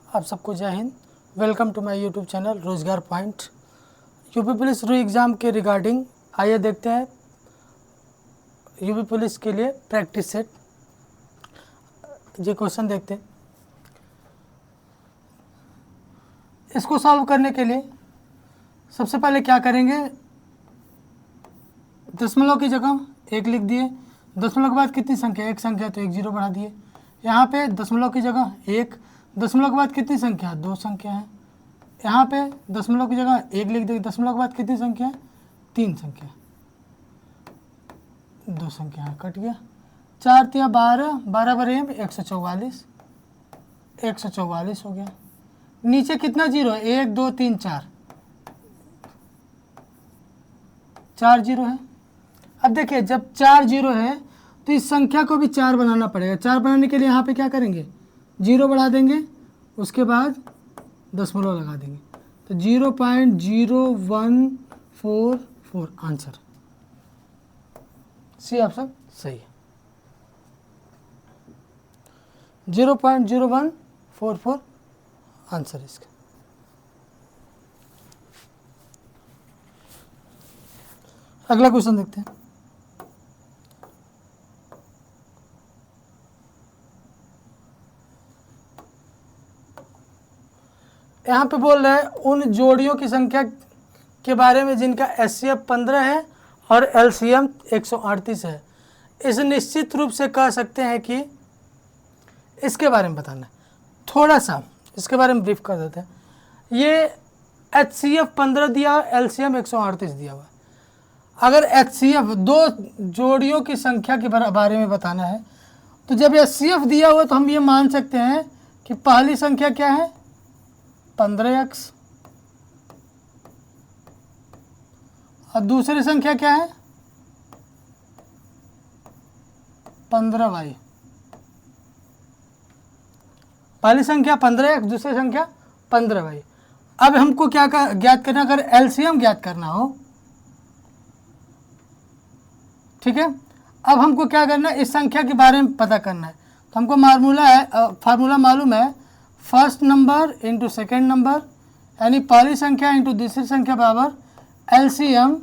आप सबको जय Hind. Welcome to my YouTube channel Rozgar point. UP police रू एग्ज़ाम के रिगार्डिंग आइए देखते हैं यूपी पुलिस के लिए प्रैक्टिस सेट। ये क्वेश्चन देखते हैं। इसको सॉल्व करने के लिए सबसे पहले क्या करेंगे, दशमलव की जगह एक लिख दिए। दशमलव के बाद कितनी संख्या, एक संख्या, तो एक जीरो बढ़ा दिए। यहाँ पे दशमलव की जगह एक, दशमलव के बाद कितनी संख्या, दो संख्या है। यहाँ पे दशमलव की जगह एक लिख देंगे, दशमलव के बाद कितनी संख्या है, तीन संख्या, दो संख्या है, कट गया। चार तिया 12, 12 बरे 144, 144 हो गया। नीचे कितना जीरो है, 1 2 3 4, 4 जीरो है। अब देखिए जब 4 जीरो है तो इस संख्या को भी 4 बनाना पड़ेगा। 4 बनाने के लिए यहाँ पे क्या करेंगे, जीरो बढ़ा देंगे, उसके बाद दशमलव लगा देंगे, तो 0.0144 आंसर। सी ऑप्शन सही है, 0.0144 आंसर इसका। अगला क्वेश्चन देखते हैं। यहाँ पे बोल रहे हैं उन जोड़ियों की संख्या के बारे में जिनका एचसीएफ 15 है और एलसीएम 138 है। इस निश्चित रूप से कह सकते हैं कि इसके बारे में बताना है। थोड़ा सा इसके बारे में ब्रीफ कर देते हैं। ये एचसीएफ 15 दिया, एलसीएम 138 दिया हुआ। अगर एचसीएफ दो जोड़ियों की संख्या के बारे में बताना है तो जब एचसीएफ दिया हुआ तो हम ये मान सकते हैं कि पहली संख्या क्या है, 15x, और दूसरी संख्या क्या है, 15y। पहली संख्या 15x, दूसरी संख्या 15y। अब हमको क्या ज्ञात करना, अगर एलसीएम ज्ञात करना हो, ठीक है। अब हमको क्या करना है, इस संख्या के बारे में पता करना है। तो हमको फार्मूला मालूम है, first number into second number, यानी पहली संख्या इंटू दूसरी संख्या बराबर एलसीएम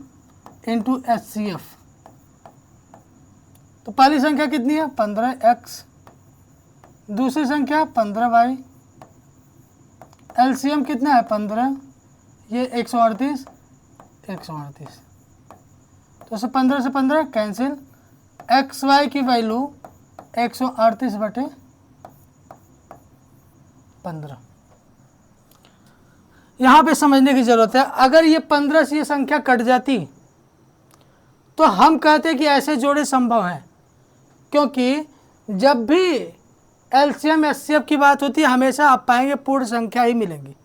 इंटू एचसीएफ। तो पहली संख्या कितनी है, 15x, दूसरी संख्या 15y, एलसीएम कितना है 15, ये 138, 138। तो 15 से 15 कैंसिल, एक्स वाई की वैल्यू 138/15। यहाँ पे समझने की ज़रूरत है, अगर ये 15 से ये संख्या कट जाती तो हम कहते हैं कि ऐसे जोड़े संभव हैं, क्योंकि जब भी एलसीएम एचसीएफ की बात होती है हमेशा आप पाएंगे पूर्ण संख्या ही मिलेंगी।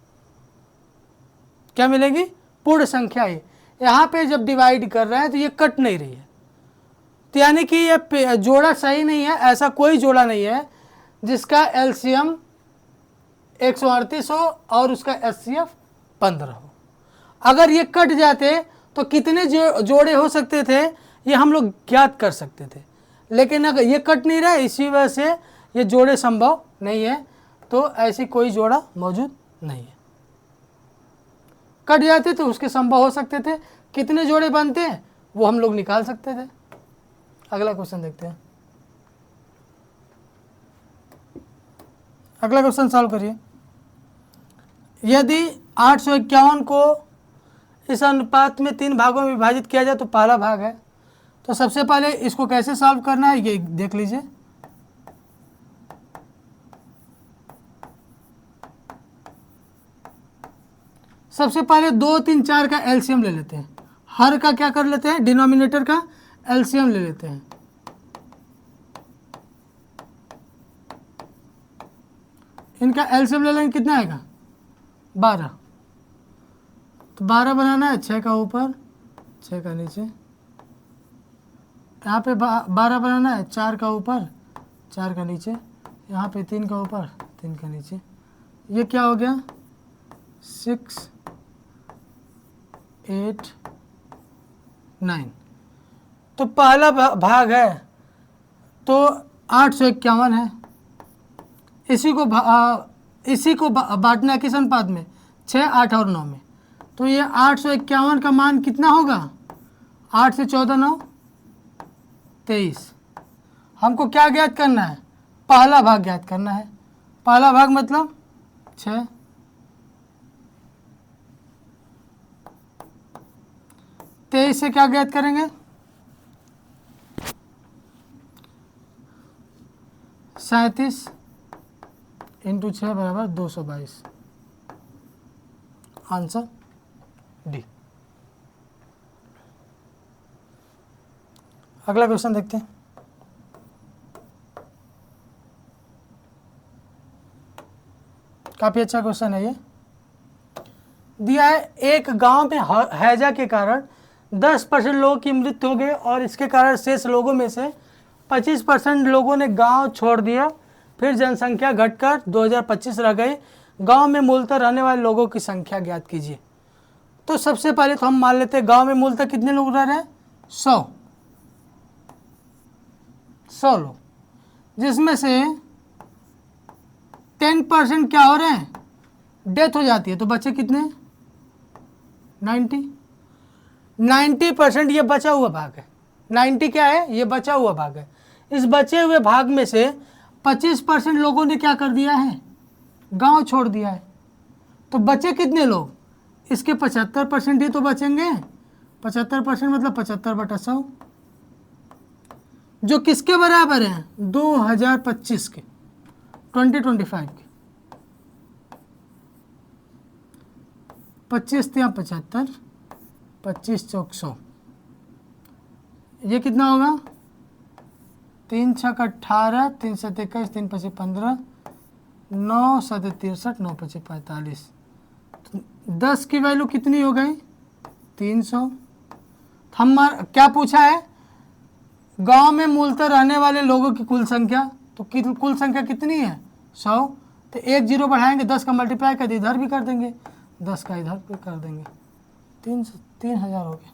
क्या मिलेगी, पूर्ण संख्या ही। यहाँ पे जब डिवाइड कर रहे हैं तो ये कट नहीं रही है, तो यानी कि ये जोड़ा सही नहीं है। ऐसा कोई जोड़ा नहीं है जिसका एलसीएम 138 हो और उसका एचसीएफ 15 हो। अगर ये कट जाते तो कितने जोड़े हो सकते थे ये हम लोग ज्ञात कर सकते थे, लेकिन अगर ये कट नहीं रहा, इसी वजह से ये जोड़े संभव नहीं है। तो ऐसी कोई जोड़ा मौजूद नहीं है। कट जाते तो उसके संभव हो सकते थे, कितने जोड़े बनते हैं वो हम लोग निकाल सकते थे। अगला क्वेश्चन देखते हैं। अगला क्वेश्चन सॉल्व करिए। यदि 851 को इस अनुपात में 3 भागों में विभाजित किया जाए तो पहला भाग है, तो सबसे पहले इसको कैसे सॉल्व करना है ये देख लीजिए। सबसे पहले 2 3 4 का एलसीएम ले लेते हैं। हर का क्या कर लेते हैं, डिनोमिनेटर का एलसीएम ले लेते हैं। इनका एलसीएम ले लेंगे, कितना आएगा 12। तो 12 बनाना है, 6 का ऊपर 6 का नीचे। यहाँ पे 12 बनाना है, 4 का ऊपर 4 का नीचे। यहाँ पे 3 का ऊपर 3 का नीचे। ये क्या हो गया, 6 8 9। तो पहला भाग है तो 851 है। इसी को इसी को बांटना है किस अनुपात में, 6, 8 और 9 में। तो ये 851 का मान कितना होगा, 8 से 14 9 23। हमको क्या ज्ञात करना है, पहला भाग ज्ञात करना है। पहला भाग मतलब 6, 23 से क्या ज्ञात करेंगे, 37 इंटू 6 बराबर 222। Answer D. अगला क्वेश्चन देखते हैं। काफी अच्छा क्वेश्चन है ये। दिया है एक गांव में हैजा के कारण 10% लोगों की मृत्यु हो गई और इसके कारण शेष लोगों में से 25% लोगों ने गांव छोड़ दिया। फिर जनसंख्या घटकर 2025 रह गई। गांव में मूलतः रहने वाले लोगों की संख्या ज्ञात कीजिए। तो सबसे पहले तो हम मान लेते हैं गांव में मूलतः कितने लोग रह रहे हैं, 100 लोग, जिसमें से 10% क्या हो रहे हैं, डेथ हो जाती है। तो बचे कितने, 90% ये बचा हुआ भाग है। 90 क्या है, ये बचा हुआ भाग है। इस बचे हुए भाग में से 25% लोगों ने क्या कर दिया है, गांव छोड़ दिया है। तो बचे कितने लोग, इसके 75% ही तो बचेंगे। 75% मतलब 75/100, जो किसके बराबर है, 2025 के, 2025 के। 25 या 75, 25 चौक 100, ये कितना होगा, 3 छक 18, 3 7 21, 3 5 15, 9 7 63, 9 5 45। 10 की वैल्यू कितनी हो गई, 300। हम क्या पूछा है, गांव में मूलतः रहने वाले लोगों की कुल संख्या। तो कुल संख्या कितनी है, 100। तो 1 0 बढ़ाएंगे, 10 का मल्टीप्लाई कर इधर भी कर देंगे, 10 का इधर भी कर देंगे, 3000 हो गया।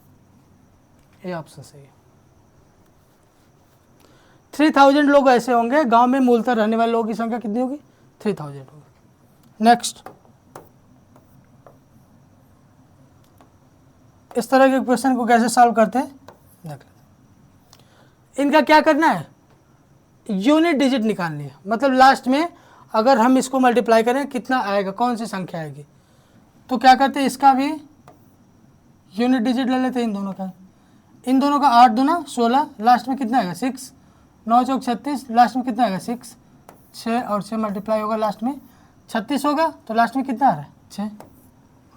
ये ऑप्शन सही है। 3000 लोग ऐसे होंगे, गांव में मूलतः रहने वाले लोगों की संख्या कितनी होगी, 3000 होगी। नेक्स्ट, इस तरह के क्वेश्चन को कैसे सॉल्व करते हैं देख लेते हैं। इनका क्या करना है, यूनिट डिजिट निकालनी है। मतलब लास्ट में अगर हम इसको मल्टीप्लाई करें कितना आएगा, कौन सी संख्या आएगी। तो क्या करते हैं, इसका भी यूनिट डिजिट ले लेते हैं, इन दोनों का 8 दूना 16, लास्ट में कितना आएगा 6, 9 चौक 36, लास्ट में कितना आएगा 6, 6 और 6 मल्टीप्लाई होगा, लास्ट में 36 होगा। तो लास्ट में कितना आ रहा है, 6।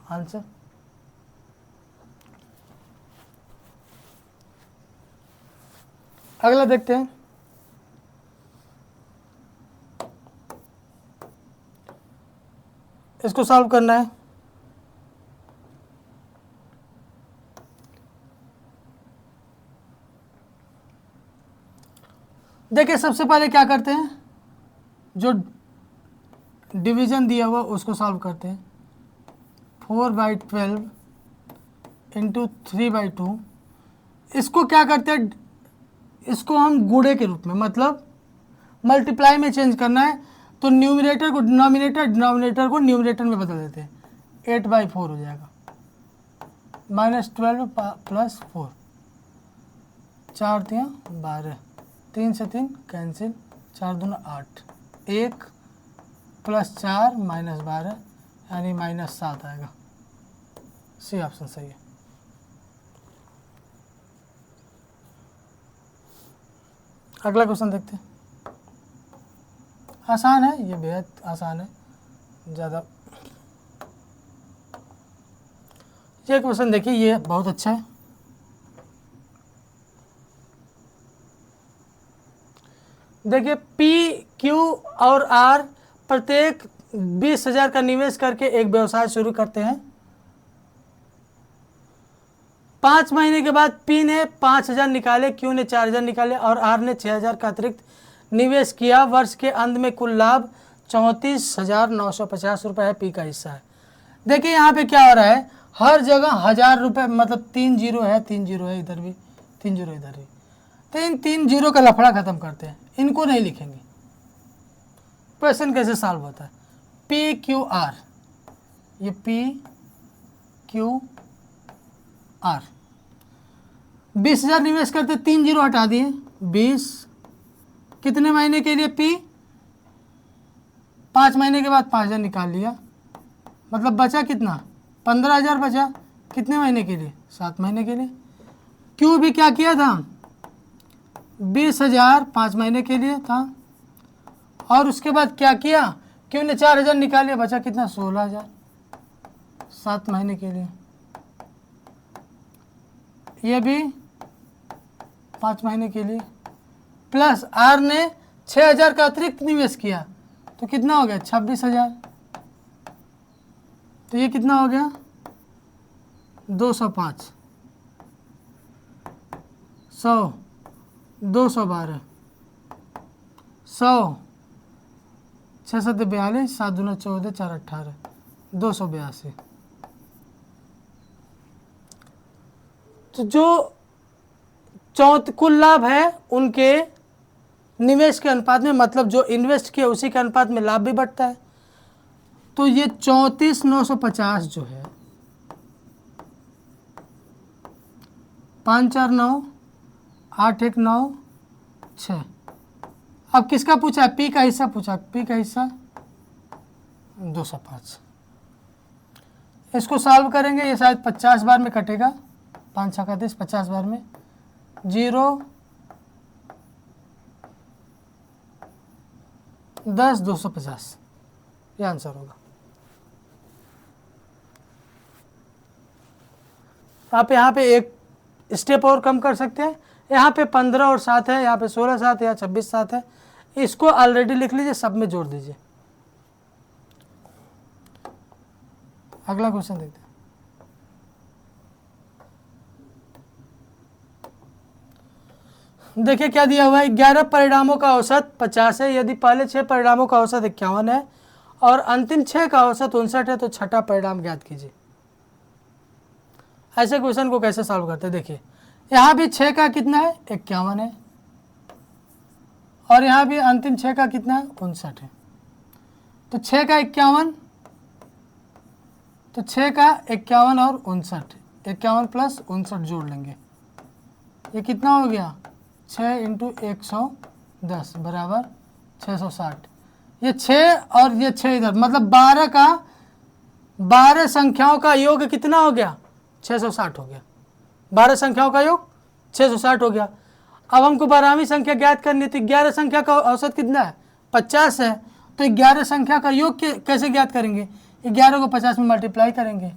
आंसर। अगला देखते हैं। इसको सॉल्व करना है। देखिए सबसे पहले क्या करते हैं, जो डिवीजन दिया हुआ उसको सॉल्व करते हैं। 4/12 इंटू 3/2। इसको क्या करते हैं, इसको हम गुणे के रूप में, मतलब मल्टीप्लाई में चेंज करना है। तो न्यूमरेटर को डिनोमिनेटर, डिनोमिनेटर को न्यूमरेटर में बदल देते हैं। 8/4 हो जाएगा, -12 + 4, 4 3 12, 3 से 3 कैंसिल, 4 दूना 8, 1 + 4 -12 यानी -7 आएगा। सी ऑप्शन सही है। अगला क्वेश्चन देखते हैं। आसान है, ये बेहद आसान है, ज़्यादा। ये क्वेश्चन देखिए, ये बहुत अच्छा है। देखिए पी, क्यू और आर प्रत्येक 20,000 का निवेश करके एक व्यवसाय शुरू करते हैं। 5 महीने के बाद पी ने 5,000 निकाले, क्यू ने 4,000 निकाले और आर ने 6,000 का अतिरिक्त निवेश किया। वर्ष के अंत में कुल लाभ 34,950 रुपये है, पी का हिस्सा है। देखिए यहाँ पे क्या हो रहा है, हर जगह 1,000 रुपये, मतलब 3 0 है, 3 0 है, इधर भी 3 0 इधर भी। तो इन 3 0 का लफड़ा खत्म करते हैं, इनको नहीं लिखेंगे। क्वेश्चन कैसे सॉल्व होता है, पी क्यू आर, ये पी क्यू आर 20,000 निवेश करते, 3 जीरो हटा दिए, 20 कितने महीने के लिए, पी 5 महीने के बाद 5,000 निकाल लिया, मतलब बचा कितना, 15,000 बचा, कितने महीने के लिए, 7 महीने के लिए। क्यू भी क्या किया था, 20,000 5 महीने के लिए था, और उसके बाद क्या किया, क्यू ने 4,000 निकाल लिया, बचा कितना, 16,000 7 महीने के लिए। ये भी 5 महीने के लिए, प्लस आर ने 6,000 का अतिरिक्त निवेश किया, तो कितना हो गया, 26,000। तो ये कितना हो गया, 205, 100, 212, 100, 6 7 42, 7 दूना 14, 4 18, 282। तो जो कुल लाभ है उनके निवेश के अनुपात में, मतलब जो इन्वेस्ट किया उसी के अनुपात में लाभ भी बढ़ता है। तो ये 34,950 जो है, 5 4 9, 8 1 9 6। अब किसका पूछा है, पी का हिस्सा पूछा, पी का हिस्सा 205। इसको सॉल्व करेंगे, ये शायद 50 बार में कटेगा, 5 6 30, 50 बार में 0 10 250, ये आंसर होगा। आप यहाँ पे एक स्टेप और कम कर सकते हैं, यहाँ पे 15 और 7 है, यहाँ पे 16 7 या 26 7 है, इसको ऑलरेडी लिख लीजिए, सब में जोड़ दीजिए। अगला क्वेश्चन देखते हैं। देखिए क्या दिया हुआ है, 11 परिणामों का औसत 50 है, यदि पहले 6 परिणामों का औसत 51 है और अंतिम 6 का औसत 59 है, तो छठा परिणाम ज्ञात कीजिए। ऐसे क्वेश्चन को कैसे सॉल्व करते हैं, देखिए यहाँ भी 6 का कितना है, 51 है, और यहाँ भी अंतिम 6 का कितना है, 59 है। तो 6 का 51, तो 6 का 51 और 59, 51 प्लस 59 जोड़ लेंगे, ये कितना हो गया, 6 इंटू 110 बराबर 660। ये 6 और ये 6 इधर, मतलब 12 संख्याओं का योग कितना हो गया, 660 हो गया। 12 संख्याओं का योग 660 हो गया। अब हमको 12वीं संख्या ज्ञात करनी थी, 11 संख्या का औसत कितना है, 50 है, तो 11 संख्या का योग कैसे ज्ञात करेंगे, 11 को 50 में मल्टीप्लाई करेंगे,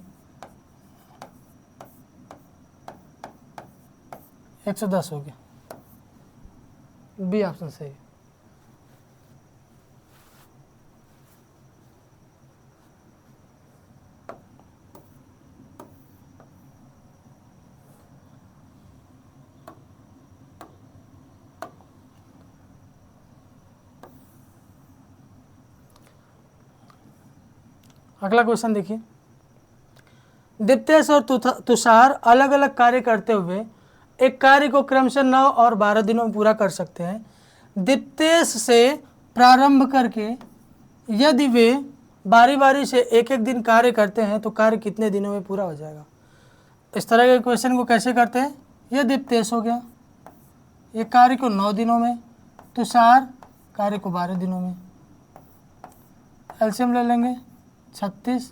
110 हो गया। बी ऑप्शन सही है। अगला क्वेश्चन देखिए, दीप्तेश और तुषार अलग अलग कार्य करते हुए एक कार्य को क्रमशः 9 और 12 दिनों में पूरा कर सकते हैं। दीप्तेश से प्रारंभ करके यदि वे बारी बारी से एक एक दिन कार्य करते हैं तो कार्य कितने दिनों में पूरा हो जाएगा। इस तरह के क्वेश्चन को कैसे करते हैं, यह दीप्तेश हो गया, ये कार्य को 9 दिनों में, तुषार कार्य को 12 दिनों में। एलसीएम ले लेंगे, 36,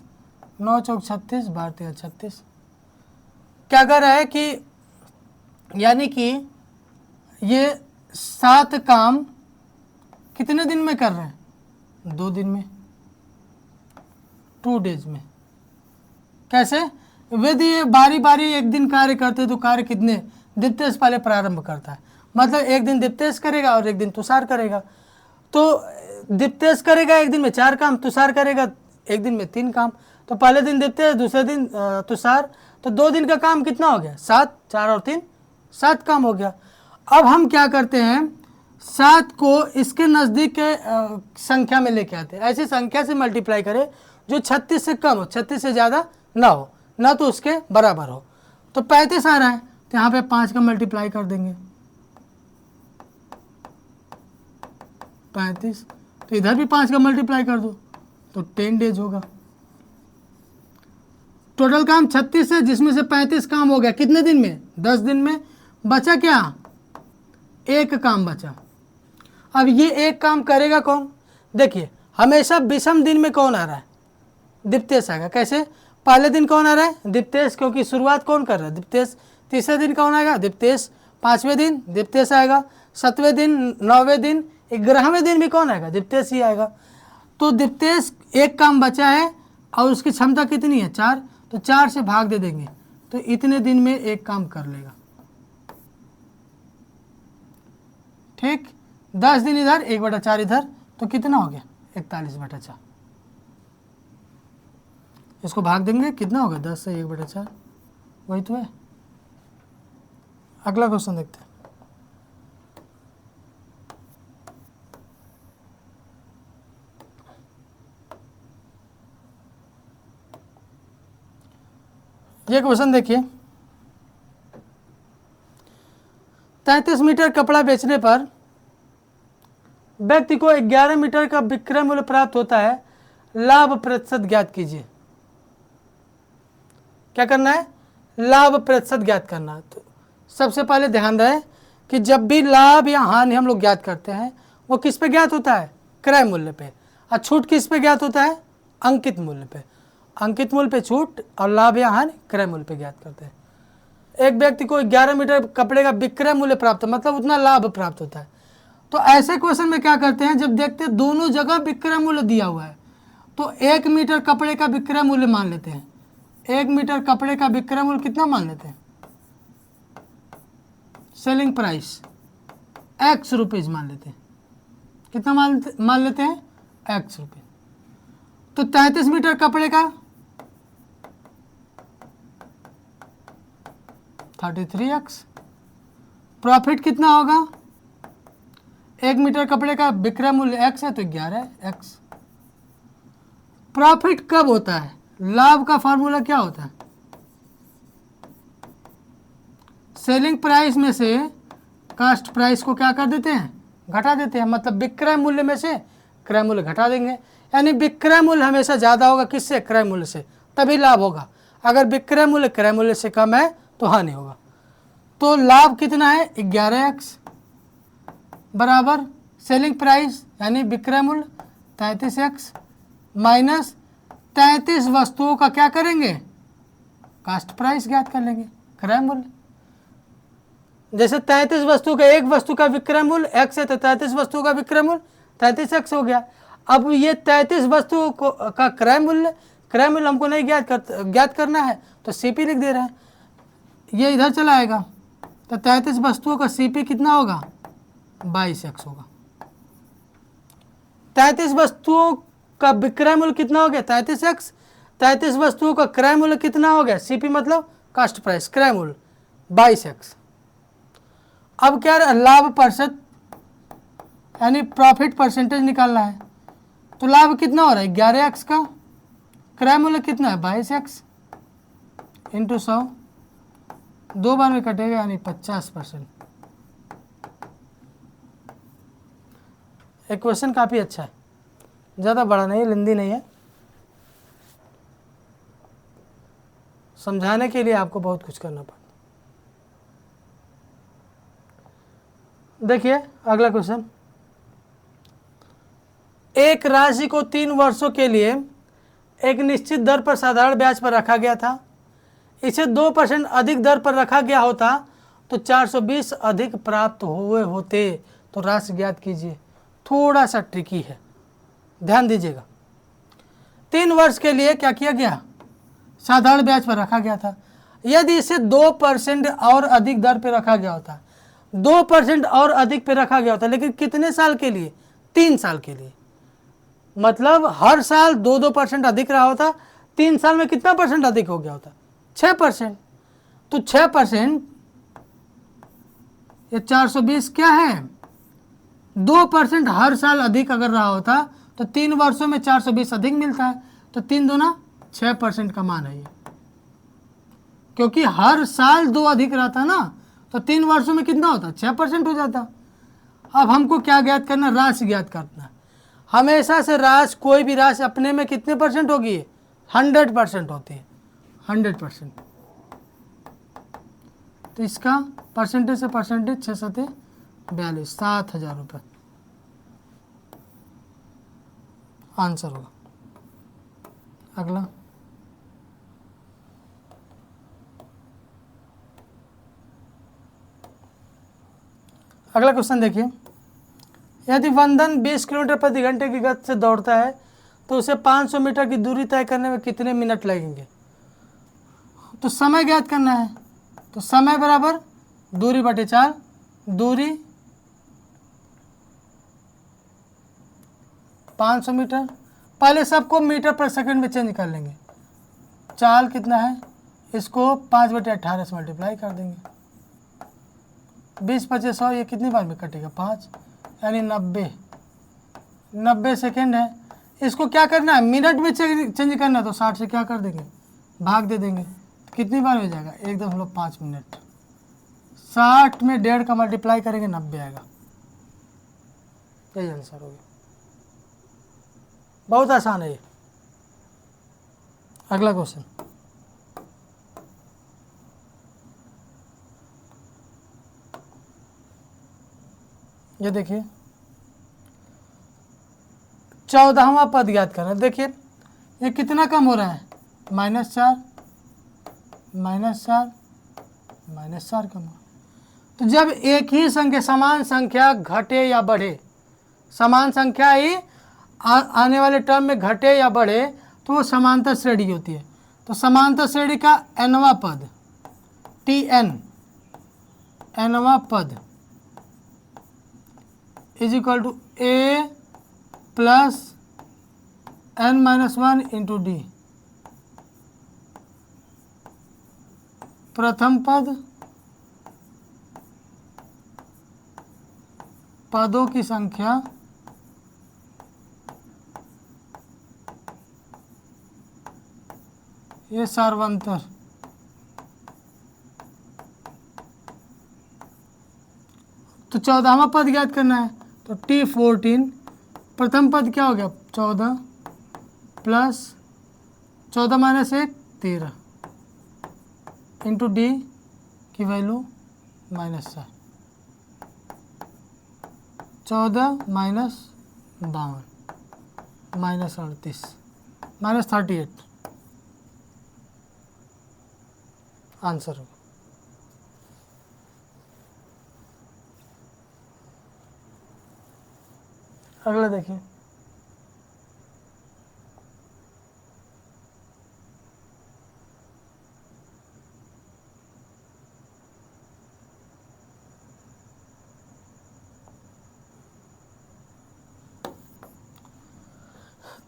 9 चौक 36, 12 13 36। क्या कर रहा है कि यानी कि ये 7 काम कितने दिन में कर रहे हैं, 2 दिन में, 2 डेज में। कैसे, यदि ये बारी बारी एक दिन कार्य करते तो कार्य कितने, दीप्तेश पहले प्रारंभ करता है, मतलब एक दिन दीप्तेश करेगा और एक दिन तुषार करेगा। तो दीप्तेश करेगा एक दिन में 4 काम, तुषार करेगा एक दिन में 3 काम। तो पहले दिन दीप्तेश, दूसरे दिन तुषार, तो 2 दिन का काम कितना हो गया, 7, 4 और 3 7 काम हो गया। अब हम क्या करते हैं, 7 को इसके नज़दीक के संख्या में लेके आते हैं, ऐसी संख्या से मल्टीप्लाई करें जो 36 से कम हो, 36 से ज़्यादा ना हो, ना तो उसके बराबर हो। तो 35 आ रहा है, तो यहाँ पे 5 का मल्टीप्लाई कर देंगे, 35, तो इधर भी 5 का मल्टीप्लाई कर दो, तो 10 डेज होगा। टोटल काम 36 है, जिसमें से 35 काम हो गया कितने दिन में? 10 दिन में। बचा क्या? एक काम बचा। अब ये एक काम करेगा कौन? देखिए हमेशा विषम दिन में कौन आ रहा है? दिप्तेश आएगा। कैसे? पहले दिन कौन आ रहा है? दिप्तेश, क्योंकि शुरुआत कौन कर रहा है? दिप्तेश। तीसरे दिन कौन आएगा? दिप्तेश। पाँचवें दिन दिप्तेश आएगा। 7वें दिन, 9वें दिन, 11वें दिन भी कौन आएगा? दिप्तेश ही आएगा। तो दिप्तेश एक काम बचा है और उसकी क्षमता कितनी है? 4। तो 4 से भाग दे देंगे तो इतने दिन में एक काम कर लेगा। ठीक, 10 दिन इधर, 1/4 इधर, तो कितना हो गया? 41/4। इसको भाग देंगे, कितना होगा? 10 से 1/4, वही तो है। अगला क्वेश्चन देखते हैं। ये क्वेश्चन देखिए, 33 मीटर कपड़ा बेचने पर व्यक्ति को 11 मीटर का विक्रय मूल्य प्राप्त होता है, लाभ प्रतिशत ज्ञात कीजिए। क्या करना है? लाभ प्रतिशत ज्ञात करना है। तो सबसे पहले ध्यान रहे कि जब भी लाभ या हानि हम लोग ज्ञात करते हैं वो किस पे ज्ञात होता है? क्रय मूल्य पे। और छूट किस पे ज्ञात होता है? अंकित मूल्य पे। अंकित मूल्य पे छूट और लाभ या हानि क्रय मूल्य पे ज्ञात करते हैं। एक व्यक्ति को 11 मीटर कपड़े का विक्रय मूल्य प्राप्त, मतलब उतना लाभ प्राप्त होता है। तो ऐसे क्वेश्चन में क्या करते हैं, जब देखते हैं दोनों जगह विक्रय मूल्य दिया हुआ है तो 1 मीटर कपड़े का विक्रय मूल्य मान लेते हैं। 1 मीटर कपड़े का विक्रय मूल्य कितना मान लेते हैं? सेलिंग प्राइस x रुपीज मान लेते हैं। कितना मान लेते हैं? x रुपये। तो 33 मीटर कपड़े का 33x। प्रॉफिट कितना होगा? 1 मीटर कपड़े का विक्रय मूल्य x है तो 11x। प्रॉफिट कब होता है? लाभ का फार्मूला क्या होता है? सेलिंग प्राइस में से कास्ट प्राइस को क्या कर देते हैं? घटा देते हैं। मतलब विक्रय मूल्य में से क्रय मूल्य घटा देंगे। यानी विक्रय मूल्य हमेशा ज़्यादा होगा किससे? क्रय मूल्य से, तभी लाभ होगा। अगर विक्रय मूल्य क्रय मूल्य से कम है तो हानि होगा। तो लाभ कितना है? 11x बराबर सेलिंग प्राइस यानी विक्रय मूल्य 33x माइनस 33 वस्तुओं का क्या करेंगे? कास्ट प्राइस ज्ञात कर लेंगे, क्रय मूल्य। जैसे 33 वस्तु का, एक वस्तु का विक्रय मूल्य x है तो 33 वस्तुओं का विक्रय मूल्य 33x हो गया। अब ये 33 वस्तुओं का क्रय मूल्य हमको नहीं ज्ञात करना है तो CP लिख दे रहे हैं। ये इधर चला आएगा तो 33 वस्तुओं का CP कितना होगा? 22x होगा। 33 वस्तुओं का विक्रय मूल्य कितना हो गया? 33x। 33 वस्तुओं का क्रय मूल्य कितना हो गया? CP मतलब कास्ट प्राइस, क्रय मूल्य 22x। अब क्या लाभ प्रतिशत यानी प्रॉफिट परसेंटेज निकालना है। तो लाभ कितना हो रहा है? 11x का, क्रय मूल्य कितना है? 22x इंटू 100, 2 बार में कटेगा यानी 50%। एक क्वेश्चन काफ़ी अच्छा है, ज़्यादा बड़ा नहीं है, लंबी नहीं है, समझाने के लिए आपको बहुत कुछ करना पड़ता। देखिए अगला क्वेश्चन, एक राशि को 3 वर्षों के लिए एक निश्चित दर पर साधारण ब्याज पर रखा गया था। इसे 2% अधिक दर पर रखा गया होता तो 420 अधिक प्राप्त हुए होते। तो राशि ज्ञात कीजिए। थोड़ा सा ट्रिकी है, ध्यान दीजिएगा। 3 वर्ष के लिए क्या किया गया? साधारण ब्याज पर रखा गया था। यदि इसे 2% और अधिक दर पर रखा गया होता, 2% और अधिक पे रखा गया होता, लेकिन कितने साल के लिए? 3 साल के लिए। मतलब हर साल 2% अधिक रहा होता, 3 साल में कितना परसेंट अधिक हो गया होता? 6%। तो 6%, ये 420 क्या है? 2% हर साल अधिक अगर रहा होता तो 3 वर्षों में 420 अधिक मिलता है। तो 3 दूना 6% का मान है ये, क्योंकि हर साल 2 अधिक रहता ना, तो 3 वर्षों में कितना होता? 6% हो जाता। अब हमको क्या ज्ञात करना? राशि ज्ञात करना। हमेशा से राशि, कोई भी राशि अपने में कितने परसेंट होगी? 100% होती है, 100%। तो इसका परसेंटेज से परसेंटेज 6 सते 42, 7,000 रुपये आंसर होगा। अगला, अगला क्वेश्चन देखिए, यदि वंदन 20 किलोमीटर प्रति घंटे की गति से दौड़ता है तो उसे 500 मीटर की दूरी तय करने में कितने मिनट लगेंगे? तो समय ज्ञात करना है। तो समय बराबर दूरी बटे 4, दूरी 500 मीटर। पहले सबको मीटर पर सेकंड में चेंज कर लेंगे। चाल कितना है, इसको 5/18 से मल्टीप्लाई कर देंगे। 20 × 100, ये कितनी बार में कटेगा? 5, यानी 90 सेकेंड है। इसको क्या करना है? मिनट में चेंज करना है, तो 60 से क्या कर देंगे? भाग दे देंगे। तो कितनी बार हो जाएगा? 1.5 मिनट। 60 में 1.5 का मल्टीप्लाई करेंगे, 90 आएगा। यही आंसर हो गया। बहुत आसान है ये। अगला क्वेश्चन, ये देखिए, 14वां पद ज्ञात करना। देखिए ये कितना कम हो रहा है? -4, -4, -4 कम हो। तो जब एक ही संख्या, समान संख्या घटे या बढ़े, समान संख्या ही आने वाले टर्म में घटे या बढ़े, तो वो समांतर श्रेणी होती है। तो समांतर श्रेणी का nवां पद, Tn, nवां पद is equal to A plus n-1 into D. प्रथम पद पदों की संख्या ये सार्वंतर, तो 14वां पद ज्ञात करना है। तो T14, प्रथम पद क्या हो गया? 14 प्लस 14 माइनस 1, 13 इंटू डी की वैल्यू -4, 14 माइनस 52 -38 -38 आंसर होगा। अगला देखिए,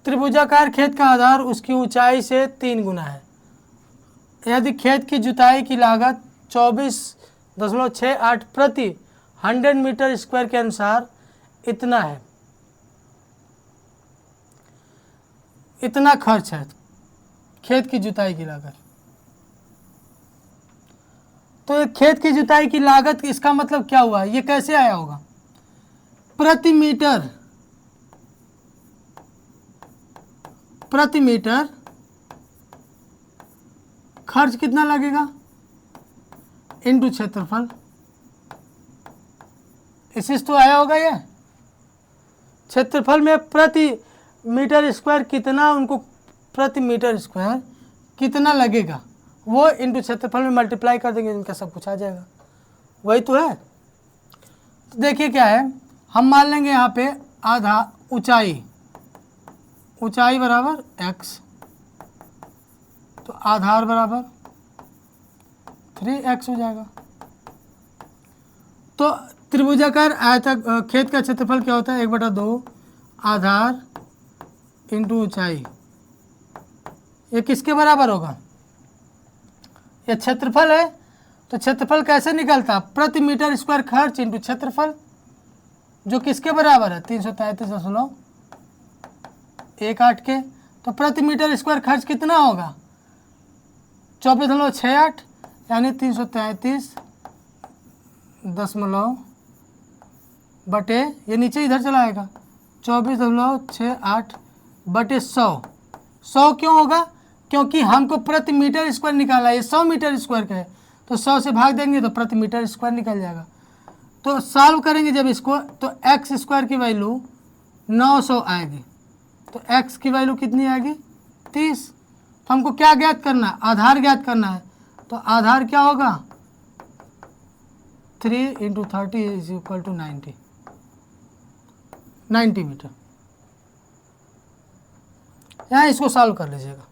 त्रिभुजाकार खेत का आधार उसकी ऊंचाई से 3 गुना है। यदि खेत की जुताई की लागत 24.68 प्रति 100 मीटर स्क्वायर के अनुसार इतना है, इतना खर्च है खेत की जुताई की लागत। तो ये खेत की जुताई की लागत, इसका मतलब क्या हुआ? ये कैसे आया होगा? प्रति मीटर खर्च कितना लगेगा इनटू क्षेत्रफल। इसी से तो आया होगा ये। क्षेत्रफल में प्रति मीटर स्क्वायर कितना, उनको प्रति मीटर स्क्वायर कितना लगेगा वो इनटू क्षेत्रफल में मल्टीप्लाई कर देंगे, इनका सब कुछ आ जाएगा। वही तो है। तो देखिए क्या है, हम मान लेंगे यहाँ पे आधा ऊंचाई बराबर x, तो आधार बराबर 3x हो जाएगा। तो त्रिभुजाकार आयतक खेत का क्षेत्रफल क्या होता है? 1/2 आधार इंटू ऊंचाई। ये किसके बराबर होगा? ये क्षेत्रफल है। तो क्षेत्रफल कैसे निकलता? प्रति मीटर स्क्वायर खर्च इंटू क्षेत्रफल, जो किसके बराबर है? 333.18 के। तो प्रति मीटर स्क्वायर खर्च कितना होगा? 24.68, यानी 333 दशमलव बटे, ये नीचे इधर चला आएगा 24.68 बटे 100। 100 क्यों होगा? क्योंकि हमको प्रति मीटर स्क्वायर निकाला है, ये 100 मीटर स्क्वायर का है, तो 100 से भाग देंगे तो प्रति मीटर स्क्वायर निकल जाएगा। तो सॉल्व करेंगे जब इसको, तो एक्स स्क्वायर की वैल्यू 900 आएगी। तो एक्स की वैल्यू कितनी आएगी? 30। तो हमको क्या ज्ञात करना है? आधार ज्ञात करना है। तो आधार क्या होगा? 3 × 30 = 90 मीटर। यहाँ इसको सॉल्व कर लीजिएगा।